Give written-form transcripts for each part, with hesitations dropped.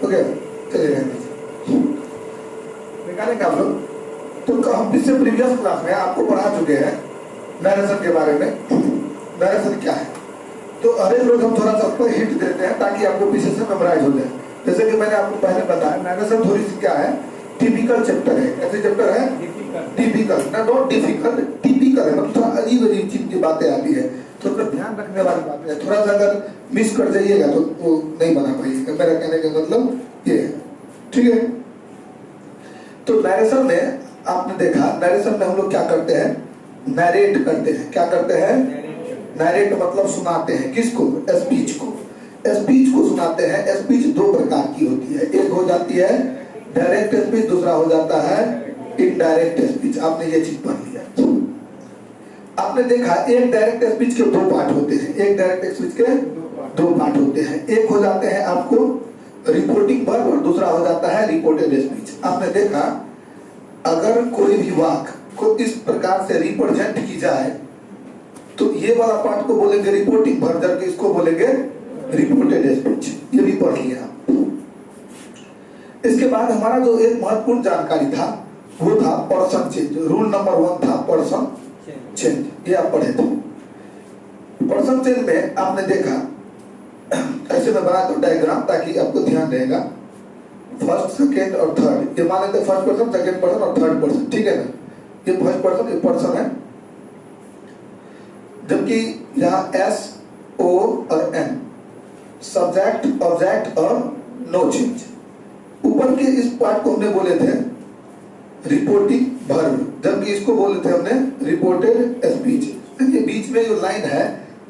Okay चलिए निकालेंगे आप लोग। तो हम इससे प्रीवियस क्लास में आपको पढ़ा चुके हैं नरेशन के बारे में। नरेशन क्या है, तो हर एक रोज हम थोड़ा सा उसको हिंट देते हैं ताकि आपको पीछे से मेमोराइज हो जाए। जैसे कि मैंने आपको पहले बताया नरेशन थोड़ी सी क्या है, टिपिकल चैप्टर है। कैसे चैप्टर है? टिपिकल ना, नॉट डिफिकल्ट, टिपिकल है। मतलब थोड़ा अजीब अजीब चीज की बातें आती है, तो ध्यान रखने वाली बातें है। थोड़ा सा अगर मिस कर जाइएगा तो वो नहीं बना पाइएगा। मेरा कहने का मतलब ये है, ठीक है। तो नरेशन में आपने देखा, नरेशन में हम लोग क्या करते हैं, नरेट करते हैं। क्या करते हैं? नरेट मतलब सुनाते हैं। किसको? स्पीच को। स्पीच को सुनाते हैं। स्पीच दो प्रकार की होती है, एक हो जाती है डायरेक्ट स्पीच, दूसरा हो जाता है इनडायरेक्ट स्पीच। आपने ये चीज पढ़ लिया। आपने देखा एक डायरेक्ट स्पीच के दो पार्ट होते हैं, एक डायरेक्ट स्पीच के दो पार्ट होते हैं। एक हो जाते हैं आपको रिपोर्टिंग वर्ब और दूसरा हो जाता है रिपोर्टेड स्पीच। आपने देखा अगर कोई भी वाक्य को इस प्रकार से रिप्रेजेंट की जाए तो ये वाला पार्ट को बोलेंगे रिपोर्टिंग वर्ब, जबकि इसको बोलेंगे रिपोर्टेड स्पीच। ये भी पढ़ लिया। इसके बाद हमारा जो एक महत्वपूर्ण जानकारी था वो था पर्सन चेंज। रूल नंबर 1 था पर्सन चेंज, ये आप पढ़े थे। पर्सन चेंज में आपने देखा, ऐसे में बना दो डायग्राम ताकि आपको ध्यान रहेगा। फर्स्ट, सेकेंड और थर्ड, ये मान लेते फर्स्ट पर्सन, सेकेंड पर्सन और थर्ड पर्सन, ठीक है ना। ये फर्स्ट पर्सन, ये पर्सन है, जबकि यहाँ एस, ओ और एन, सब्जेक्ट, ऑब्जेक्ट और नो चेंज। ऊपर के इस पार्ट को हमने बोले थे रिपोर्टिंग वर्ब, जबकि इसको बोले थे हमने रिपोर्टेड स्पीच। देखिए बीच में जो लाइन है,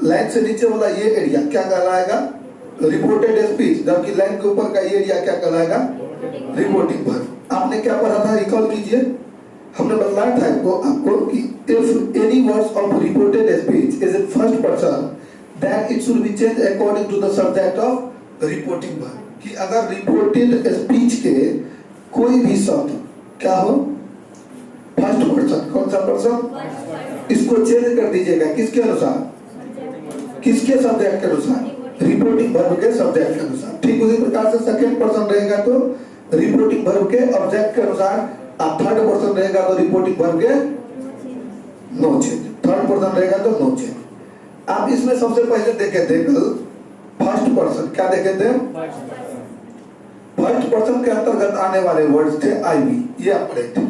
लाइन से नीचे वाला ये एरिया क्या कहलाएगा? रिपोर्टेड स्पीच, जबकि लाइन के ऊपर का ये एरिया क्या कहलाएगा? Reporting verb. आपने क्या पढ़ा था, रिकॉल कीजिए। हमने बताया था आपको कि if any words of reported speech is in first person then it should be changed according to the subject of reporting verb। कि अगर रिपोर्टेड स्पीच के कोई भी शब्द क्या हो, फर्स्ट पर्सन, कौन सा पर्सन, इसको चेंज कर दीजिएगा किसके अनुसार, किसके सब्जेक्ट के अनुसार, रिपोर्टिंग वर्ब के सब्जेक्ट के अनुसार। ठीक उसी प्रकार से सेकंड पर्सन रहेगा तो रिपोर्टिंग वर्ब के ऑब्जेक्ट के अनुसार, अब थर्ड पर्सन रहेगा तो रिपोर्टिंग वर्ब के नो चेंज, थर्ड पर्सन रहेगा तो नो चेंज। आप इसमें सबसे पहले देखे थे कल फर्स्ट पर्सन, क्या देखे थे? फर्स्ट पर्सन के अंतर्गत आने वाले वर्ड्स थे आई बी, ये आप पढ़े थे।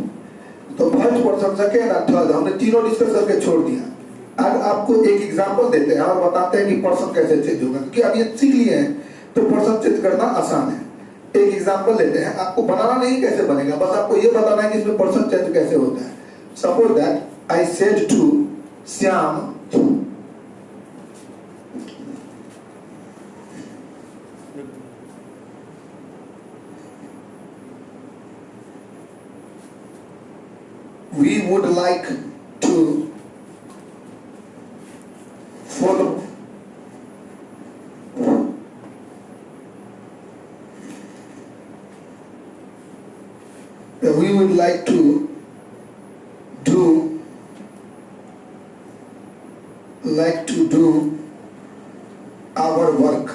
तो फर्स्ट पर्सन, सेकेंड और थर्ड हमने तीनों डिस्कस करके छोड़ दिया। आज आपको एक एग्जांपल देते हैं और बताते हैं कि पर्सन कैसे चेंज होगा, क्योंकि अब ये सीख लिए हैं तो पर्सन चेंज करना आसान है। एक एग्जांपल लेते हैं, आपको बनाना नहीं कैसे बनेगा, बस आपको ये बताना है कि इसमें पर्सन चेंज कैसे होता है। Suppose that I said to Shyam, we would like to follow we would like to do our work,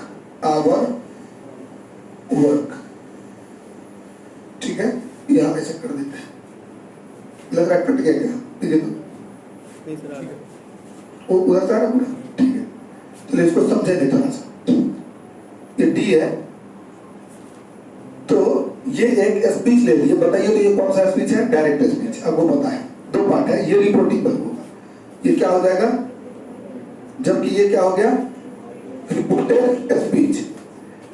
ठीक है। ये हम ऐसे कर देते हैं। लग रहा है कट गया क्या? नहीं सर, वो उधर से आ रहा पूरा, ठीक है। चलिए इसको समझे नहीं थोड़ा सा। ये डी है, तो ये एक स्पीच ले लीजिए। बताइए तो ये कौन सा स्पीच है? Direct speech. आपको पता है दो पार्ट है, ये रिपोर्टिंग वर्ब होगा, ये क्या हो जाएगा, जबकि ये क्या हो गया, रिपोर्टेड स्पीच।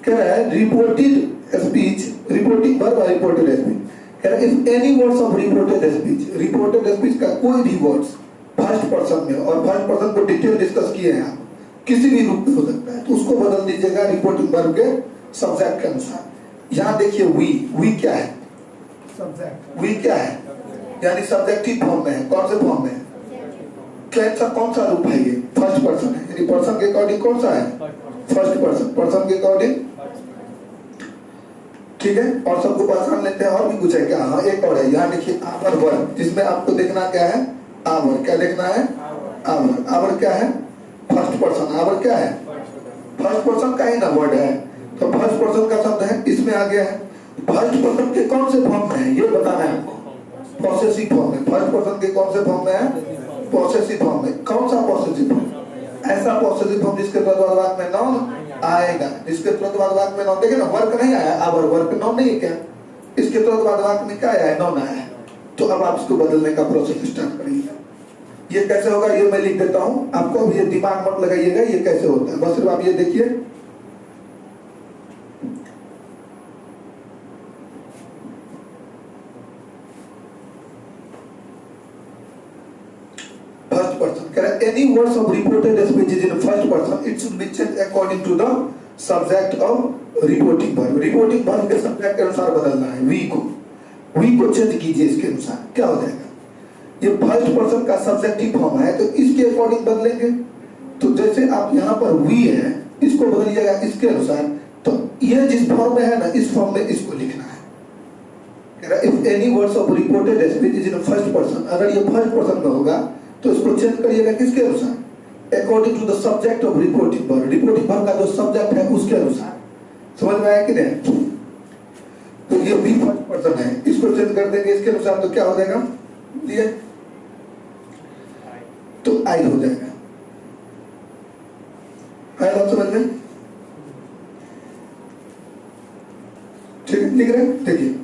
कह रहा है रिपोर्टेड स्पीच, रिपोर्टिंग वर्ब और reported speech. If any words of reported speech का कोई भी वर्ड्स फर्स्ट पर्सन में, और फर्स्ट पर्सन को डिटेल डिस्कस किए हैं आप, किसी भी रूप में हो सकता है, तो उसको बदल दीजिएगा रिपोर्टिंग वर्ब के सब्जेक्ट के अनुसार। यहाँ देखिए वी क्या है, सब्जेक्ट। वी क्या है, यानी सब्जेक्टिव फॉर्म में है। कौन से फॉर्म में है? कौन सा रूप है? ये फर्स्ट पर्सन है, यानी पर्सन के अकॉर्डिंग कौन सा है? फर्स्ट पर्सन, पर्सन के अकॉर्डिंग, ठीक है। और सबको पहचान लेते हैं। और भी कुछ है क्या? हाँ एक और है, यहाँ देखिए आवर वर्ब, जिसमें आपको देखना क्या है, आवर। क्या देखना है? आवर। आवर क्या है? First person. आवर क्या है? फर्स्ट पर्सन का ही ना वर्ड है, तो फर्स्ट पर्सन का शब्द है। इसमें में आ गया है। फर्स्ट पर्सन के कौन से फॉर्म में है ये बताना है आपको। पॉसेसिव फॉर्म में। फर्स्ट पर्सन के कौन से फॉर्म में है? पॉसेसिव फॉर्म में। कौन सा पॉसेसिव फॉर्म? ऐसा पॉसेसिव फॉर्म जिसके तुरंत बाद में नाउन आएगा, जिसके तुरंत बाद में नाउन। देखिए ना, वर्क नहीं आया, अब वर्क नाउन नहीं है क्या? इसके तुरंत बाद में क्या आया है? नाउन आया है। तो अब आप इसको बदलने का प्रोसेस स्टार्ट करिए। ये कैसे होगा ये मैं लिख देता हूं आपको, ये दिमाग मत लगाइएगा ये कैसे होता है, बस सिर्फ आप ये देखिए। फर्स्ट पर्सन कह रहा है any words of reported speech is in first person, it should be change according to the subject of reporting verb. Reporting verb के सब्जेक्ट के अनुसार बदलना है। वी को चेंज कीजिए इसके अनुसार। क्या हो जाएगा? ये फर्स्ट पर्सन का सब्जेक्टिव फॉर्म है तो इसके अकॉर्डिंग बदलेंगे। तो जैसे आप यहाँ पर वी है इसको बदलिएगा इसके अनुसार। तो ये जिस फॉर्म में है ना इस फॉर्म में इसको लिखना है। If any words of reported speech is in first person, अगर ये फर्स्ट पर्सन में होगा तो इसको चेंज करिएगा किसके अनुसार? According to the subject of reporting verb. Reporting verb का जो सब्जेक्ट है उसके अनुसार। समझ में आया कि नहीं? तो ये भी फर्स्ट पर्सन है, इसको चेंज कर देंगे इसके अनुसार। तो क्या हो जाएगा? ये तो आई हो जाएगा। है बात समझ में? ठीक है, लिख रहे हैं। देखिए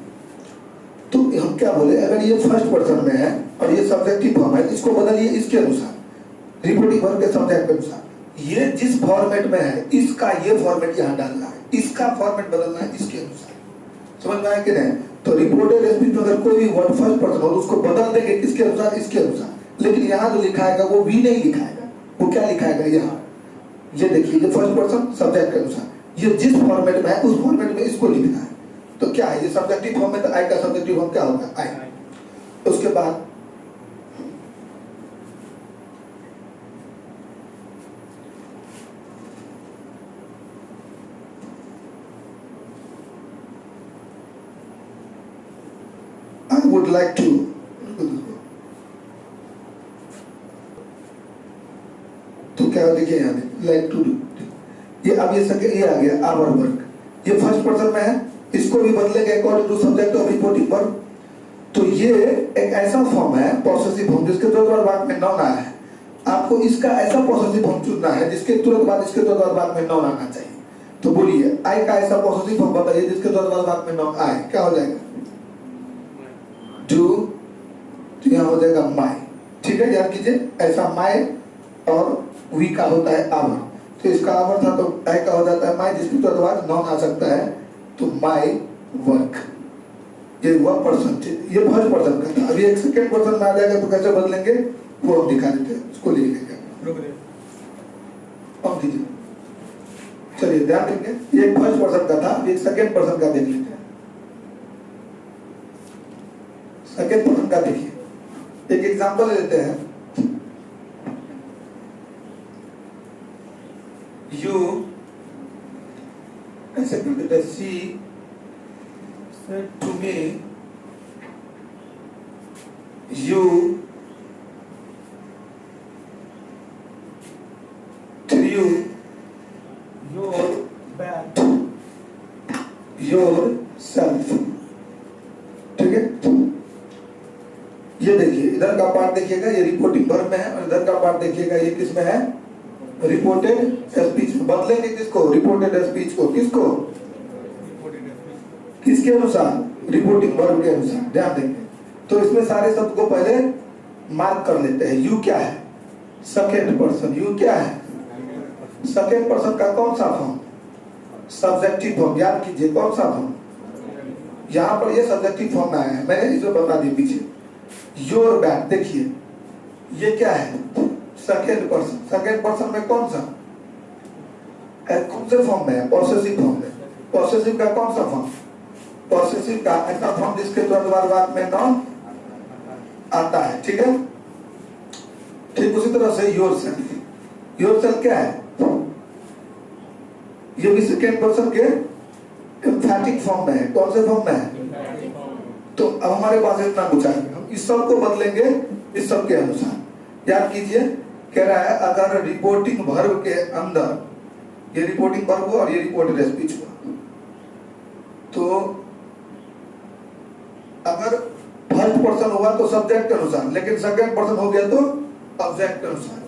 तो हम क्या बोले, अगर ये फर्स्ट पर्सन में है और ये सब्जेक्टिव फॉर्म है इसको बदलिए इसके अनुसार, रिपोर्टिंग वर्ब के सब्जेक्ट के अनुसार। ये जिस फॉर्मेट में है इसका ये फॉर्मेट यहाँ डालना है, इसका फॉर्मेट बदलना है इसके अनुसार। समझ में आया कि नहीं? तो रिपोर्टेड स्पीच में अगर कोई भी वर्ड फर्स्ट पर्सन हो तो उसको बदल देंगे किसके अनुसार? इसके अनुसार। लेकिन यहाँ जो लिखाएगा वो भी नहीं लिखाएगा, वो क्या लिखाएगा? यहाँ ये देखिए, ये फर्स्ट पर्सन सब्जेक्ट के अनुसार। ये जिस फॉर्मेट में है उस फॉर्मेट में इसको लिखना है। तो क्या है? ये सब्जेक्टिव फॉर्म में तो आई का सब्जेक्टिव फॉर्म क्या होगा? आई। उसके बाद I would like to, तो क्या देखिए यहाँ लाइक टू डू, ये अब ये आ गया आवर वर्क। ये फर्स्ट पर्सन में है, इसको भी बदलेंगे according to subject of reporting verb. तो ये एक ऐसा फॉर्म है पॉसेसिव फॉर्म जिसके तुरंत बाद में नाउन आया है। आपको इसका ऐसा पॉसेसिव फॉर्म चुनना है जिसके तुरंत बाद इसके तुरंत बाद में नाउन आना चाहिए। तो बोलिए आई का ऐसा पॉसेसिव फॉर्म बताइए जिसके तुरंत बाद में नाउन आए। क्या हो जाएगा? डू, तो यहाँ हो जाएगा माई। ठीक है, याद कीजिए ऐसा माई और वी का होता है आवर। तो इसका आवर था तो आई का हो जाता है माई, जिसके तुरंत बाद नाउन आ सकता है तो माई वर्क। ये हुआ पर्सन, ये फर्स्ट पर्सन का था। अभी एक सेकेंड पर्सन में आ जाएगा तो कैसे बदलेंगे वो हम दिखा देते हैं, उसको लिख लेंगे। अब कीजिए, चलिए ध्यान देंगे। ये एक फर्स्ट पर्सन का था, एक सेकेंड पर्सन का देख लेते हैं। सेकेंड पर्सन का देखिए, एक एग्जांपल लेते हैं। यू ऐसे कर देते हैं, सी said to me, you threw your bat yourself। ठीक है, ये देखिए इधर का पार्ट देखिएगा, ये रिपोर्टिंग वर्ब में है और इधर का पार्ट देखिएगा ये किस में है? रिपोर्टेड स्पीच में। बदलेंगे किसको? रिपोर्टेड स्पीच को। किसको? किसके अनुसार? रिपोर्टिंग वर्ब के अनुसार। ध्यान देंगे। तो इसमें सारे शब्द को पहले मार्क कर लेते हैं। यू क्या है? Second person. यू क्या है? सेकेंड पर्सन का कौन सा फॉर्म? Subjective form. याद कीजिए कौन सा फॉर्म? यहाँ पर ये सब्जेक्टिव फॉर्म में आया है, मैंने इसको बता दी पीछे। योर बैट, देखिए ये क्या है? Second person. सेकेंड पर्सन में कौन सा? कौन से फॉर्म में है? पॉसेसिव फॉर्म में। पॉसेसिव का कौन सा फॉर्म? पॉसेसिव का ऐसा फॉर्म जिसके तुरंत बाद में नाउन आता है। ठीक है, ठीक उसी तरह से योरसेल्फ। योरसेल्फ क्या है? ये भी सेकेंड पर्सन के एम्फैटिक फॉर्म में है। कौन से फॉर्म में है? तो अब हमारे पास इतना पूछा है, हम इस सब को बदलेंगे इस सब के अनुसार। याद कीजिए, कह रहा है अगर रिपोर्टिंग वर्ब के अंदर ये रिपोर्टिंग वर्ब हो और ये रिपोर्टेड स्पीच हो तो अगर फर्स्ट पर्सन हुआ तो सब्जेक्ट के अनुसार, लेकिन सेकंड पर्सन हो गया तो ऑब्जेक्ट के अनुसार।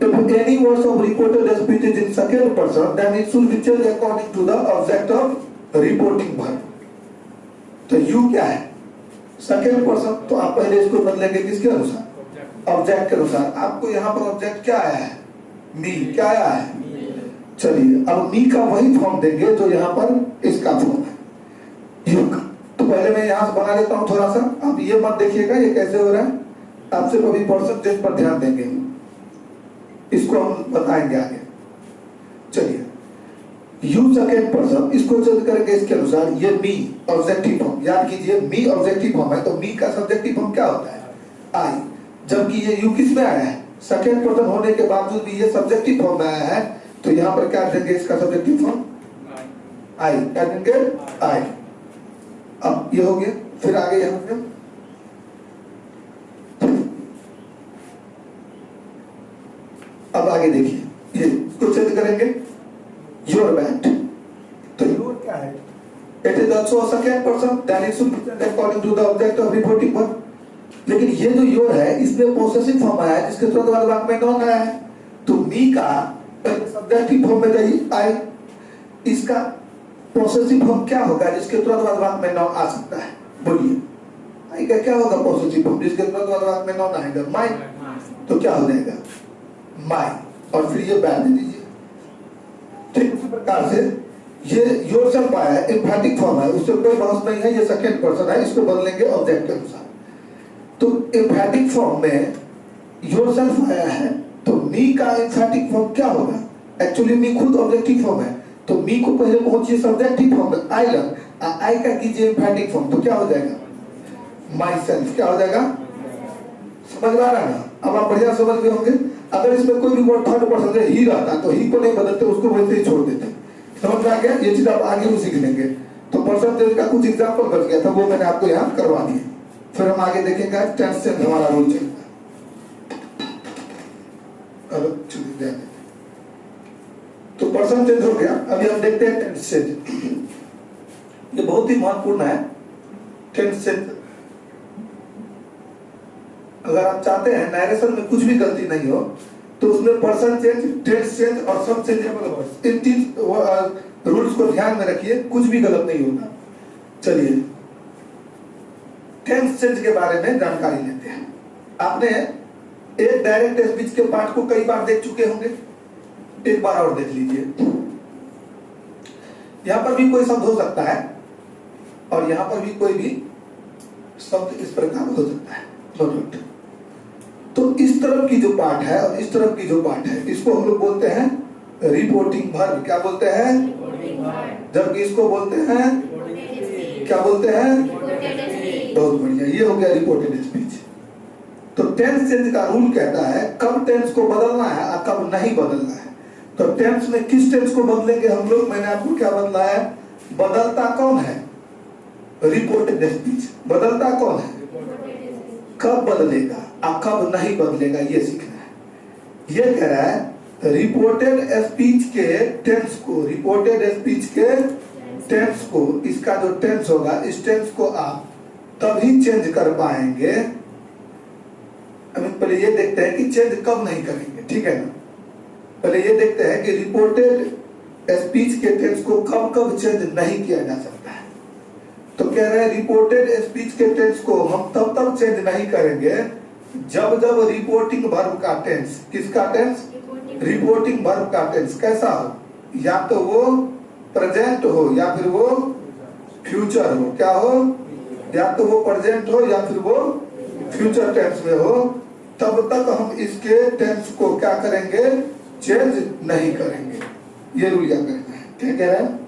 If any words of reported speech is in second person, then it should be changed according to the object of reporting verb. तो you क्या है? सेकंड पर्सन, तो आप पहले इसको बदलेंगे किसके अनुसार? ऑब्जेक्ट के अनुसार। आपको यहाँ पर ऑब्जेक्ट क्या आया है? मी। क्या आया है? चलिए अब मी का वही फॉर्म देंगे जो यहाँ पर इसका फॉर्म है, यू का। तो पहले मैं यहाँ से बना लेता हूँ थोड़ा सा, आप ये मत देखिएगा ये कैसे हो रहा है, आप सिर्फ अभी परसेंटेज पर ध्यान देंगे, इसको हम बताएंगे आगे। चलिए यू सेकंड पर्सन, इसको चेंज करेंगे इसके अनुसार। ये मी ऑब्जेक्टिव फॉर्म, याद कीजिए मी ऑब्जेक्टिव फॉर्म है, तो मी का सब्जेक्टिव फॉर्म क्या होता है? आई। जबकि ये यू किस में आया है? सेकंड पर्सन होने के बावजूद भी ये सब्जेक्टिव फॉर्म में आया है, तो यहाँ पर क्या देंगे इसका सब्जेक्टिव फॉर्म? आई। क्या देंगे? आई। अब ये हो गया, फिर आगे यहाँ पे अब आगे देखिए, ये इसको चेंज करेंगे योर बैट, तो योर क्या है? It is also second person, then it should be according to the object of reporting verb. लेकिन ये जो योर है इसमें पोसेसिव फॉर्म आया है, जिसके तुरंत बाद वाक्य में नॉन आया है, तो मी का सब्जेक्टिव फॉर्म में गई आई, इसका पोसेसिव फॉर्म क्या होगा जिसके तुरंत बाद वाक्य में नॉन आ सकता है? बोलिए आई का क्या होगा पोसेसिव फॉर्म जिसके तुरंत बाद वाक्य में नॉन आएगा? माई। तो क्या हो जाएगा? माई, और फिर ये बैठ दे दीजिए। ठीक उसी प्रकार से ये योरसेल्फ आया है, एम्फैटिक फॉर्म है, उससे कोई बहस नहीं है, ये सेकंड पर्सन है, इसको बदलेंगे ऑब्जेक्ट के अनुसार। तो एम्फैटिक फॉर्म में योरसेल्फ आया है, तो मी का एम्फैटिक फॉर्म क्या होगा? एक्चुअली मी खुद ऑब्जेक्टिव फॉर्म है, तो मी को पहले पहुंचिए सब्जेक्टिव फॉर्म में, आई लर्न, आई का कीजिए एम्फैटिक फॉर्म, तो क्या हो जाएगा? My self. क्या हो जाएगा? समझ में आ रहा है ना? अब आप बढ़िया समझ गए होंगे। अगर इसमें कोई भी वर्ड थर्ड पर्सन से ही रहता तो ही को नहीं बदलते, उसको वैसे ही छोड़ देते। समझ में आ गया? ये चीज आप आगे भी सीख लेंगे। तो परसेंटेज का कुछ एग्जांपल बच गया था, वो मैंने आपको यहाँ करवा दिए। फिर हम आगे देखेंगे टेंस से हमारा रूल चलेगा। तो परसेंटेज हो गया, अभी हम देखते हैं टेंस से। ये बहुत ही महत्वपूर्ण है टेंस से। अगर आप चाहते हैं नरेशन में कुछ भी गलती नहीं हो, तो उसमें पर्सन चेंज, टेंस चेंज और सब चेंजेबल वर्ड्स, इन तीन रूल्स को ध्यान में रखिए, कुछ भी गलत नहीं होगा। चलिए टेंस चेंज के बारे में जानकारी लेते हैं। आपने एक डायरेक्ट स्पीच के पार्ट को कई बार देख चुके होंगे, एक बार और देख लीजिए। यहां पर भी कोई शब्द हो सकता है और यहां पर भी कोई भी शब्द इस प्रकार हो सकता है। तो इस तरफ की जो पार्ट है और इस तरफ की जो पार्ट है, इसको हम लोग बोलते हैं रिपोर्टिंग वर्ब। क्या बोलते हैं? जबकि इसको बोलते हैं, क्या बोलते हैं? बहुत बढ़िया, ये हो गया रिपोर्टेड स्पीच। तो टेंस चेंज का रूल कहता है कब टेंस को बदलना है और कब नहीं बदलना है। तो टेंस में किस टेंस को बदलेंगे हम लोग? मैंने आपको क्या बदला है? बदलता कौन है? Reported speech. बदलता कौन है? कब बदलेगा और कब नहीं बदलेगा, ये सीखना है। ये कह रहा है रिपोर्टेड स्पीच के टेंस को, रिपोर्टेड स्पीच के टेंस को, इसका जो टेंस होगा इस टेंस को आप तभी चेंज कर पाएंगे। अभी पहले ये देखते हैं कि चेंज कब नहीं करेंगे, ठीक है ना? पहले ये देखते हैं कि रिपोर्टेड स्पीच के टेंस को कब कब चेंज नहीं किया जा सकता है। तो कह रहे हैं रिपोर्टेड स्पीच के टेंस को हम तब तक चेंज नहीं करेंगे जब जब रिपोर्टिंग वर्ब का टेंस, किसका टेंस? रिपोर्टिंग वर्ब का टेंस कैसा हो? या तो वो प्रेजेंट हो या फिर वो फ्यूचर हो। क्या हो? या तो वो प्रेजेंट हो या फिर वो फ्यूचर टेंस में हो, तब तक हम इसके टेंस को क्या करेंगे? चेंज नहीं करेंगे। ये रूल याद रखना है। क्या कह रहे हैं?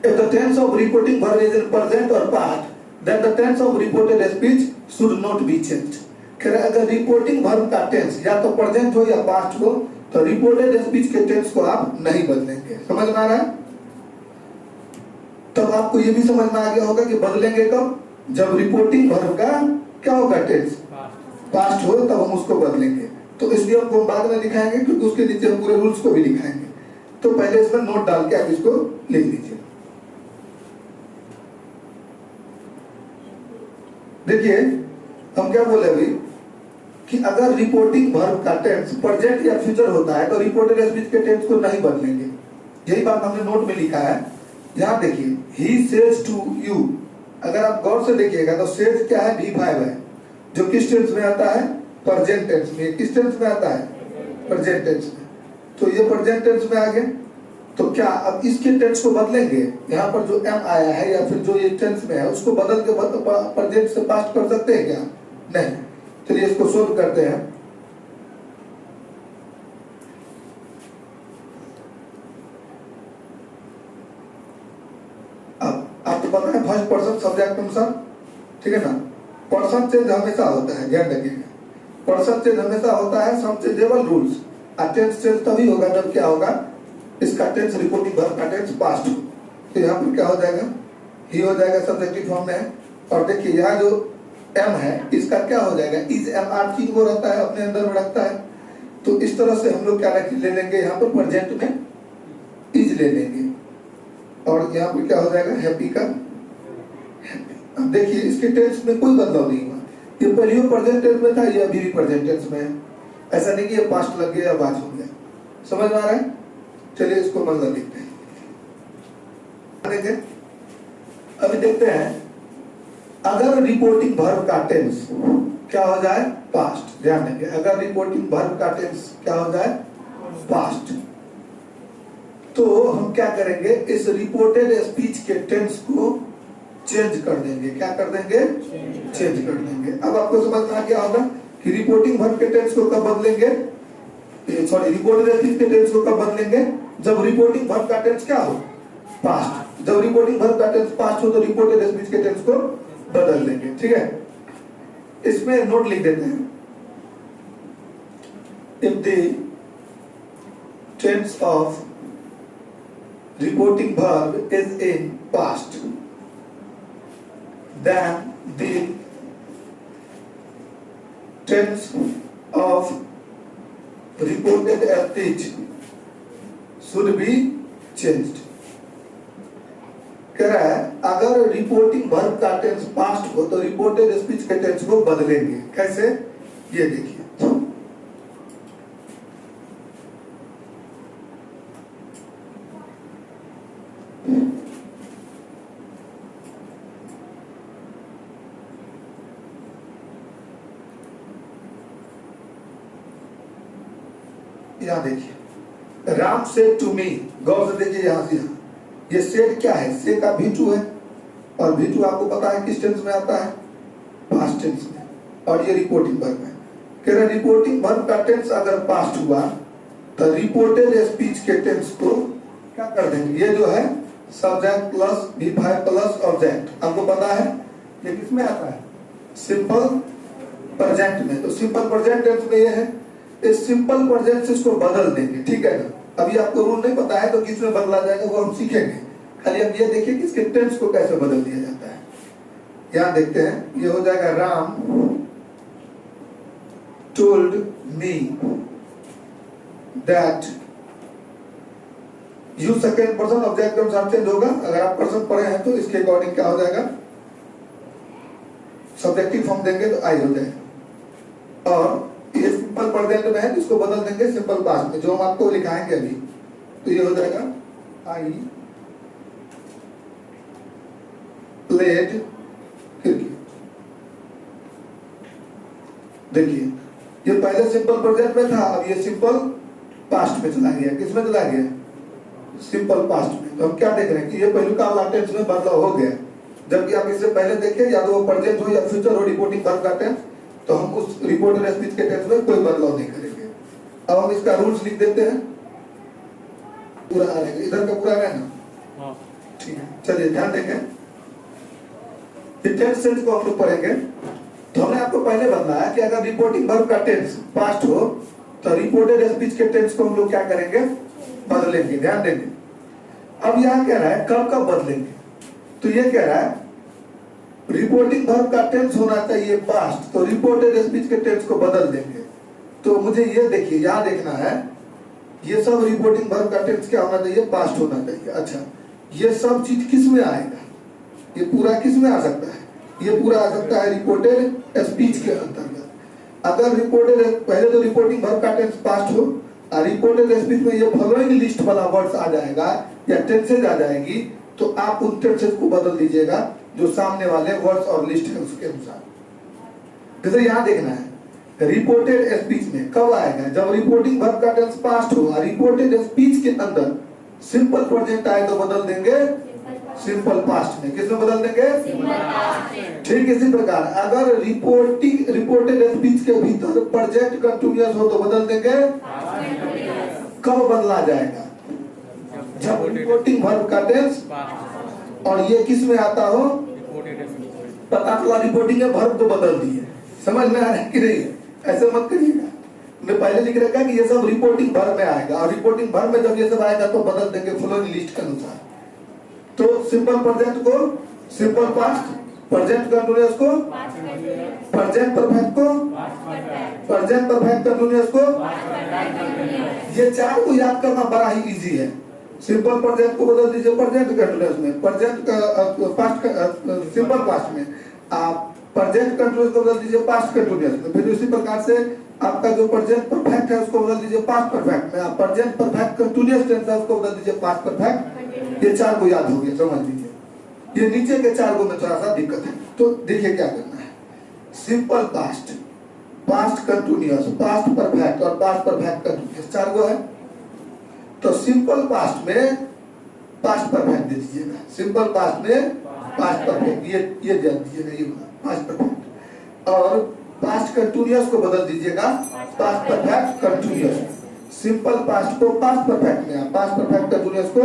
If the tense of reporting verb is in present or past, then the tense of reported speech should not be changed. अगर रिपोर्टिंग वर्ब का टेंस या तो प्रेजेंट हो या पास्ट हो, तो रिपोर्टेड स्पीच के टेंस को आप नहीं बदलेंगे। समझ में आ रहा है? तब आपको ये भी समझ में आ गया होगा कि बदलेंगे कब? जब रिपोर्टिंग वर्ब का क्या होगा? टेंस पास्ट हो, तब हम उसको बदलेंगे। तो इसलिए हमको बाद में दिखाएंगे, क्योंकि उसके नीचे हम पूरे रूल्स को भी दिखाएंगे। तो पहले इसमें नोट डाल के आप इसको लिख लीजिए। देखिए हम क्या बोले अभी कि अगर रिपोर्टिंग वर्ब का टेंस प्रेजेंट या फ्यूचर होता है तो रिपोर्टेड स्पीच के टेंस को नहीं बदलेंगे। यही बात हमने नोट में लिखा है। यहाँ देखिए ही सेज टू यू, अगर आप गौर से देखिएगा तो सेज क्या है, V5 है, जो किस टेंस में आता है, प्रेजेंट टेंस में। किस टेंस में आता है, प्रेजेंट टेंस में। तो ये प्रेजेंट टेंस में आ गए, तो क्या अब इसके टेंस को बदलेंगे? यहाँ पर जो एम आया है या फिर जो ये टेंस में है उसको बदल के प्रेजेंट से पास्ट कर सकते हैं क्या? नहीं। चलिए इसको सोल्व करते हैं। अब आपको पता है फर्स्ट पर्सन सब्जेक्ट अनुसार, ठीक है ना। पर्सन चेंज हमेशा होता है, ध्यान रखिएगा। पर्सन चेंज हमेशा होता है, सम चेंजेबल रूल्स। टेंस चेंज तभी होगा जब क्या होगा, इसका टेंस रिपोर्टिंग वर्ब का टेंस पास्ट हो। तो यहाँ पर क्या हो जाएगा, ही हो जाएगा, सब्जेक्टिव फॉर्म में है। और देखिए यहाँ जो एम है इसका क्या हो जाएगा, इज एम आर की वो रहता है, अपने अंदर में रखता है। तो इस तरह से हम लोग क्या ले लेंगे, यहाँ पर प्रेजेंट में इज ले लेंगे और यहाँ पर क्या हो जाएगा, हैप्पी का हैप्पी। अब देखिए इसके टेंस में कोई बदलाव नहीं हुआ, ये पहले प्रेजेंट टेंस में था, ये अभी भी प्रेजेंट टेंस में है। ऐसा नहीं कि ये पास्ट लग गया या बात हो गया। समझ में आ रहा है? चलिए इसको मतलब लिखते हैं। अभी देखते हैं अगर रिपोर्टिंग वर्ब का टेंस क्या हो जाए, पास्ट। ध्यान देंगे, अगर रिपोर्टिंग वर्ब का टेंस क्या हो जाए, पास्ट, तो हम क्या करेंगे, इस रिपोर्टेड स्पीच के टेंस को चेंज कर देंगे। क्या कर देंगे, चेंज कर देंगे। अब आपको समझ में आ गया होगा कि रिपोर्टिंग वर्ब के टेंस को कब बदलेंगे, सॉरी रिपोर्टेड स्पीच के टेंस को कब बदलेंगे, जब रिपोर्टिंग वर्ब का टेंस क्या हो, पास्ट। जब रिपोर्टिंग वर्ब का टेंस पास्ट हो तो रिपोर्टेड स्पीच के टेंस को बदल देंगे। ठीक है, इसमें नोट लिख देते हैं, if the tense of reporting verb is in past then the tense of reported speech should be changed। कह रहा है अगर रिपोर्टिंग वर्ब का टेंस पास्ट हो तो रिपोर्टेड स्पीच के टेंस को बदलेंगे। कैसे, ये देखिए, यहां देखिए, राम से टू मी, गौर से देखिए यहां से यहां, ये सेड क्या है, से का V2 है और V2 आपको पता है किस टेंस में आता है, पास्ट टेंस में, और ये रिपोर्टिंग वर्ब है। कह रहा रिपोर्टिंग वर्ब का टेंस अगर पास्ट हुआ तो रिपोर्टेड स्पीच के टेंस को क्या कर देंगे, ये जो है subject plus V5 plus object, आपको पता है ये किस में आता है, सिंपल प्रेजेंट में। तो सिंपल प्रेजेंट टेंस में ये है, इस सिंपल प्रेजेंट से इसको बदल देंगे। ठीक है ना, अभी आपको रूल नहीं पता है तो किस में बदला जाएगा वो हम सीखेंगे, खाली अब ये देखिए कि इसके टेंस को कैसे बदल दिया जाता है। यहां देखते हैं, ये हो जाएगा Ram told me that, you second person object के अनुसार चेंज होगा। अगर आप पर्सन पढ़े हैं तो इसके अकॉर्डिंग क्या हो जाएगा, सब्जेक्टिव फॉर्म देंगे तो आई हो जाएगा, और ये सिंपल प्रेजेंट में है इसको बदल देंगे सिंपल पास्ट में, जो हम आपको लिखाएंगे अभी। तो ये हो जाएगा आई प्लेड क्रिकेट। देखिए ये पहले सिंपल प्रेजेंट में था, अब ये सिंपल पास्ट में चला गया। किस में चला गया, सिंपल पास्ट में। तो हम क्या देख रहे हैं कि ये पहलू का टेंस में बदलाव हो गया, जबकि आप इससे पहले देखिए या तो वो प्रेजेंट हो या फ्यूचर हो रिपोर्टिंग वर्ब का टेंस, तो हम उस रिपोर्टेड स्पीच के टेंस में कोई बदलाव नहीं करेंगे। अब हम इसका रूल्स लिख देते हैं, पूरा आ रहेगा, इधर का पूरा है ना, ठीक है। चलिए ध्यान देंगे, टेंस सेंस को हम लोग पढ़ेंगे। तो हमने आपको पहले बताया कि अगर रिपोर्टिंग वर्ब का टेंस पास्ट हो तो रिपोर्टेड स्पीच के टेंस को हम लोग क्या करेंगे, बदलेंगे। ध्यान देंगे, अब यहाँ कह रहा है कब कब बदलेंगे, तो ये कह रहा है रिपोर्टिंग वर्ब का टेंस होना चाहिए पास्ट, तो रिपोर्टेड स्पीच के टेंस को बदल देंगे। तो मुझे ये देखिए, यहां देखना है, ये सब रिपोर्टिंग वर्ब का टेंस क्या होना चाहिए, पास्ट होना चाहिए। अच्छा, ये सब चीज किस में आएगा, ये पूरा किस में आ सकता है, ये पूरा आ सकता है रिपोर्टेड स्पीच के अंतर्गत। अगर रिपोर्टेड, पहले तो रिपोर्टिंग वर्ब का टेंस पास्ट हो, और रिपोर्टेड स्पीच में ये फॉलोइंग लिस्ट वाला वर्ड्स आ जाएगा या टेंसेज आ जाएगी, तो आप उन टेंसेज को बदल दीजिएगा जो सामने वाले वर्ड्स और लिस्ट है उसके अनुसार। जैसे यहाँ देखना है रिपोर्टेड स्पीच में कब आएगा, जब रिपोर्टिंग वर्ब का टेंस पास्ट हो, रिपोर्टेड स्पीच के अंदर सिंपल प्रेजेंट आए तो बदल देंगे सिंपल पास्ट में। किसमें बदल देंगे? ठीक इसी प्रकार अगर रिपोर्टेड स्पीच के भीतर प्रेजेंट कंटिन्यूअस हो तो बदल देंगे। कब बदला जाएगा? जब रिपोर्टिंग वर्ब का टेंस और ये किस में आता हो, पता चला रिपोर्टिंग के वर्ब को बदल दिए। समझ में आ रहा है कि नहीं? ऐसे मत करिएगा, मैं पहले लिख रखा कि ये सब रिपोर्टिंग वर्ब में आएगा, और रिपोर्टिंग वर्ब में जब ये सब आएगा तो बदल देंगे फॉलोइंग लिस्ट के अनुसार। तो सिंपल प्रेजेंट को सिंपल पास्ट, प्रेजेंट कंटिन्यूअस को प्रेजेंट परफेक्ट को प्रेजेंट परफेक्ट कंटिन्यूअस को, ये चार को याद करना बड़ा ही इजी है। सिंपल प्रेजेंट को बदल दीजिए प्रेजेंट कंटिन्यूअस में, प्रेजेंट पास्ट सिंपल पास्ट में, आप प्रेजेंट कंटिन्यूअस को बदल दीजिए पास्ट कंटिन्यूअस में। फिर उसी प्रकार से आपका जो प्रेजेंट परफेक्ट है उसको बदल दीजिए पास्ट परफेक्ट में, आप प्रेजेंट परफेक्ट कंटिन्यूअस टेंस है उसको बदल दीजिए पास्ट परफेक्ट। ये चार को याद हो गया, समझ लीजिए। ये नीचे के चार को में थोड़ा सा दिक्कत है, तो देखिए क्या करना है। Simple past, past continuous, past perfect और पास्ट परफेक्ट कंटिन्यूअस, चार को है। तो सिंपल पास्ट में पास्ट परफेक्ट दे दीजिएगा, सिंपल पास्ट में पास्ट परफेक्ट, ये दे दीजिएगा, ये पास्ट परफेक्ट। और पास्ट कंटिन्यूअस को बदल दीजिएगा past perfect continuous. Simple past को पास्ट परफेक्ट में, पास्ट परफेक्ट कंटिन्यूअस को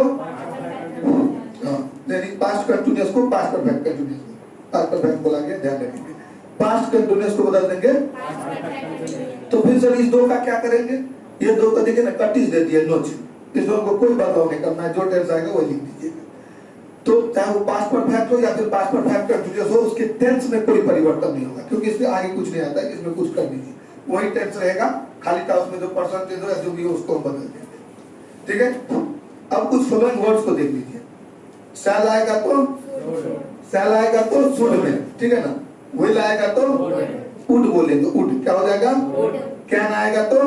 नहीं, पास्ट कंटिन्यूअस को past perfect continuous, past perfect बोला गया, ध्यान रखिए। पास्ट कंटिन्यूअस को बदल देंगे। तो फिर सर इस दो का क्या करेंगे? ये दो का देखिए ना, कटिस दे दिए नोच, इस दोनों को कोई बदलाव नहीं करना है, जो टेंस आएगा वही लिख दीजिएगा। तो चाहे वो पास्ट परफेक्ट हो या फिर पास्ट परफेक्ट कंटिन्यूअस हो, उसके टेंस में कोई परिवर्तन नहीं होगा, क्योंकि इससे आगे कुछ नहीं आता है, इसमें कुछ कर दीजिए, वही टेंस रहेगा, खाली था उसमें जो परसेंटेज हो या जो भी हो उसको हम बदल देंगे। ठीक है, अब कुछ फॉलोइंग वर्ड्स को देख लीजिए। शैल आएगा तो शैल आएगा तो शुड में, ठीक है ना। विल आएगा तो वुड बोलेंगे, वुड क्या हो जाएगा? कैन आएगा तो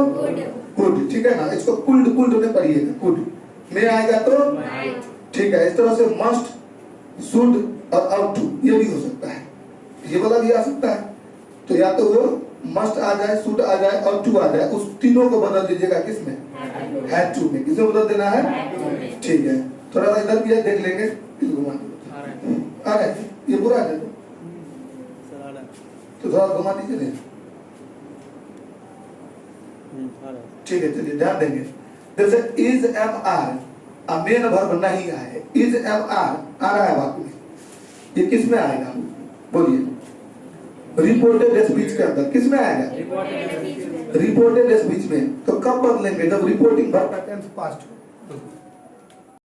कुड, ठीक है ना। इसको कुल्ड कुल्ड में पढ़िएगा, कुड। मे आएगा तो ठीक है। इस तरह से मस्ट, शुड और आउट टू ये भी हो सकता है, ये वाला भी आ सकता है। तो या तो वो मस्ट आ जाए, शुड आ जाए और टू आ जाए, उस तीनों को बदल दीजिएगा किसमें? हैड टू में। किसे बदल देना है? ठीक है, थोड़ा सा इधर भी देख लेंगे, घुमा आ रहा है, ये पूरा है तो थोड़ा घुमा दीजिए नहीं। ठीक है, चलिए ध्यान देंगे। जैसे is am are main verb नहीं आए, इज एम आर आ रहा है बात में, ये किस में आएगा? बोलिए। रिपोर्टेड स्पीच के अंदर किस में आएगा? रिपोर्टेड स्पीच में। तो कब बदलेंगे? जब रिपोर्टिंग वर्ब का टेंस पास्ट